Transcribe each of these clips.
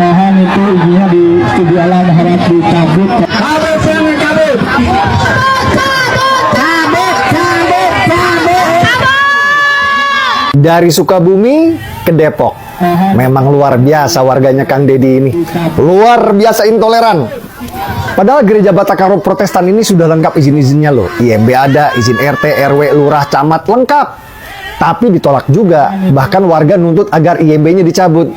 Mohon itu izinnya di studio alam harap dicabut. Cabut, cabut. Dari Sukabumi ke Depok. Memang luar biasa warganya Kang Dedi ini. Luar biasa intoleran. Padahal gereja Batakaro Protestan ini sudah lengkap izin-izinnya loh. IMB ada, izin RT, RW, lurah, camat, lengkap. Tapi ditolak juga. Bahkan warga nuntut agar IMB-nya dicabut.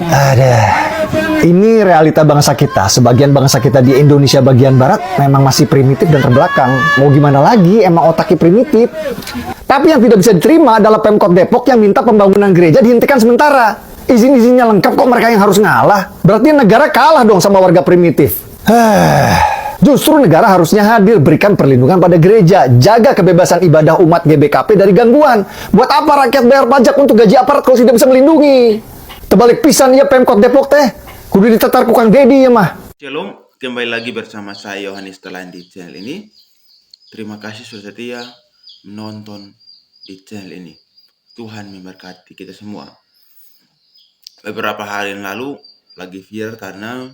Ini realita bangsa kita. Sebagian bangsa kita di Indonesia bagian barat memang masih primitif dan terbelakang. Mau gimana lagi, emang otaknya primitif. Tapi yang tidak bisa diterima adalah Pemkot Depok yang minta pembangunan gereja dihentikan sementara. Izin-izinnya lengkap kok mereka yang harus ngalah. Berarti negara kalah dong sama warga primitif. Justru negara harusnya hadir, berikan perlindungan pada gereja, jaga kebebasan ibadah umat GBKP dari gangguan. Buat apa rakyat bayar pajak untuk gaji aparat kalau tidak bisa melindungi? Terbalik pisan ya Pemkot Depok teh. Kudu ditetar ku Kang Dedi ya mah. Shalom, kembali lagi bersama saya Yohanes Telan di channel ini. Terima kasih sudah setia menonton di channel ini. Tuhan memberkati kita semua. Beberapa hari yang lalu lagi viral karena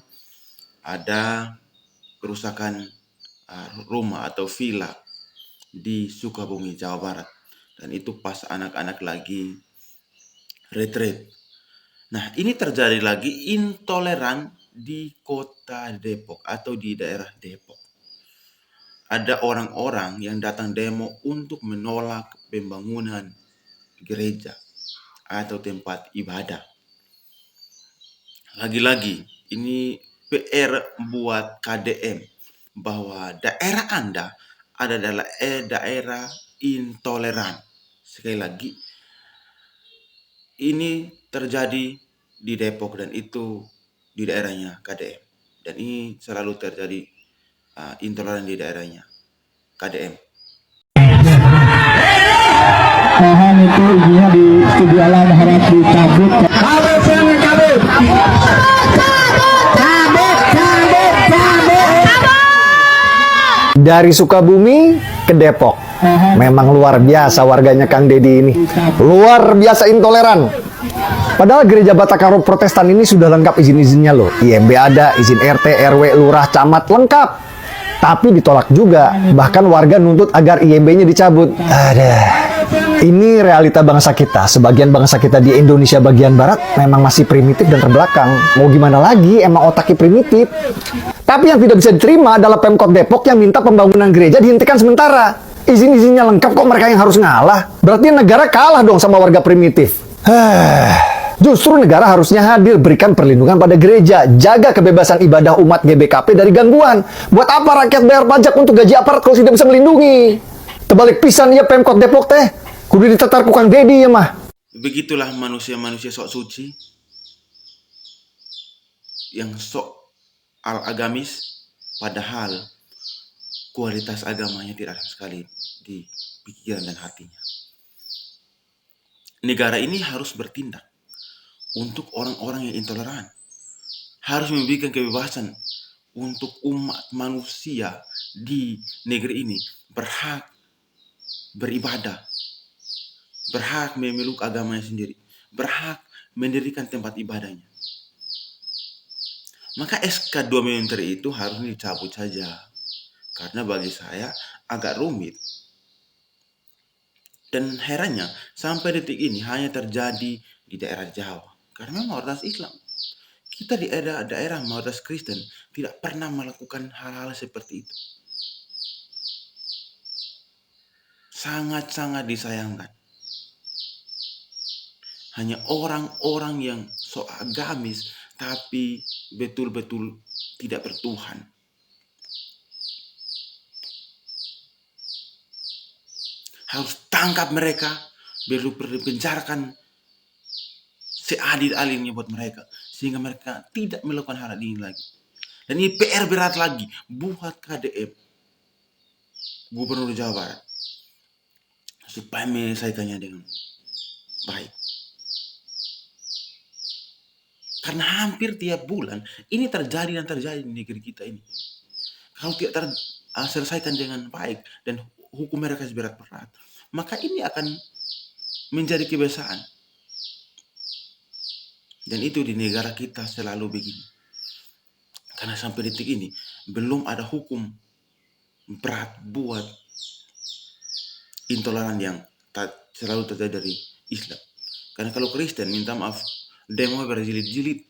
ada kerusakan rumah atau villa di Sukabumi, Jawa Barat. Dan itu pas anak-anak lagi retreat. Nah, ini terjadi lagi intoleran di kota Depok atau di daerah Depok. Ada orang-orang yang datang demo untuk menolak pembangunan gereja atau tempat ibadah. Lagi-lagi, ini PR buat KDM bahwa daerah Anda adalah daerah intoleran. Sekali lagi, ini terjadi di Depok dan itu di daerahnya KDM. Dan ini selalu terjadi intoleran di daerahnya KDM. Mohon itu izinnya di studio alam harap dicabut. Cabut, cabut. Dari Sukabumi ke Depok. Memang luar biasa warganya Kang Dedi ini. Luar biasa intoleran. Padahal gereja Batakaro Protestan ini sudah lengkap izin-izinnya loh. IMB ada, izin RT, RW, lurah, camat, lengkap. Tapi ditolak juga. Bahkan warga nuntut agar IMB-nya dicabut. Ini realita bangsa kita. Sebagian bangsa kita di Indonesia bagian barat memang masih primitif dan terbelakang. Mau gimana lagi, emang otaknya primitif. Tapi yang tidak bisa diterima adalah Pemkot Depok yang minta pembangunan gereja dihentikan sementara. Izin-izinnya lengkap kok mereka yang harus ngalah. Berarti negara kalah dong sama warga primitif. Justru negara harusnya hadir, berikan perlindungan pada gereja, jaga kebebasan ibadah umat GBKP dari gangguan. Buat apa rakyat bayar pajak untuk gaji aparat kalau tidak bisa melindungi? Terbalik pisan ya Pemkot Depok teh. Kudu ditetar ku Kang Dedi ya mah. Begitulah manusia-manusia sok suci yang sok al-agamis, padahal kualitas agamanya tidak sama sekali di pikiran dan hatinya. Negara ini harus bertindak untuk orang-orang yang intoleran. Harus memberikan kebebasan untuk umat manusia di negeri ini berhak beribadah, berhak memeluk agamanya sendiri, berhak mendirikan tempat ibadahnya. Maka SK 2 Menteri itu harus dicabut saja. Karena bagi saya agak rumit. Dan herannya sampai detik ini hanya terjadi di daerah Jawa. Karena mayoritas Islam. Kita di daerah mayoritas Kristen tidak pernah melakukan hal-hal seperti itu. Sangat-sangat disayangkan. Hanya orang-orang yang sok agamis tapi betul-betul tidak bertuhan. Harus tangkap mereka, penjarakan seadil-adilnya buat mereka. Sehingga mereka tidak melakukan hal ini lagi. Dan ini PR berat lagi buat KDM, Gubernur Jawa Barat. Supaya menyelesaikannya dengan baik. Karena hampir tiap bulan ini terjadi dan terjadi di negeri kita ini. Kalau tidak terselesaikan dengan baik dan hukum mereka berat-berat, maka ini akan menjadi kebiasaan. Dan itu di negara kita selalu begini. Karena sampai detik ini belum ada hukum berat buat intoleran yang selalu terjadi dari Islam. Karena kalau Kristen, minta maaf, demo berjilid-jilid.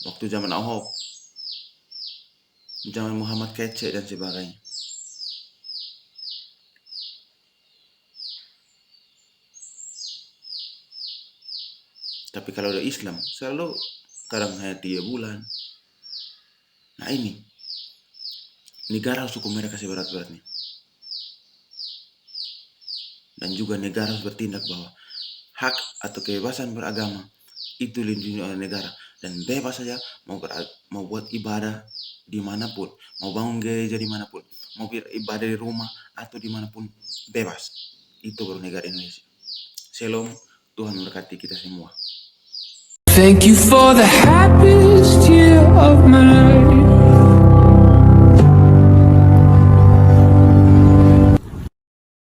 Waktu zaman Ahok, zaman Muhammad Kece dan sebagainya. Tapi kalau ada Islam, selalu kadang hanya 3 bulan. Nah ini, negara harus hukum mereka seberat-beratnya. Dan juga negara harus bertindak bahwa hak atau kebebasan beragama itu dilindungi oleh negara. Dan bebas saja mau buat ibadah dimanapun, mau bangun gereja dimanapun, mau ibadah di rumah atau dimanapun, bebas. Itu baru negara Indonesia. Shalom, Tuhan memberkati kita semua. Thank you for the happiest year of my life.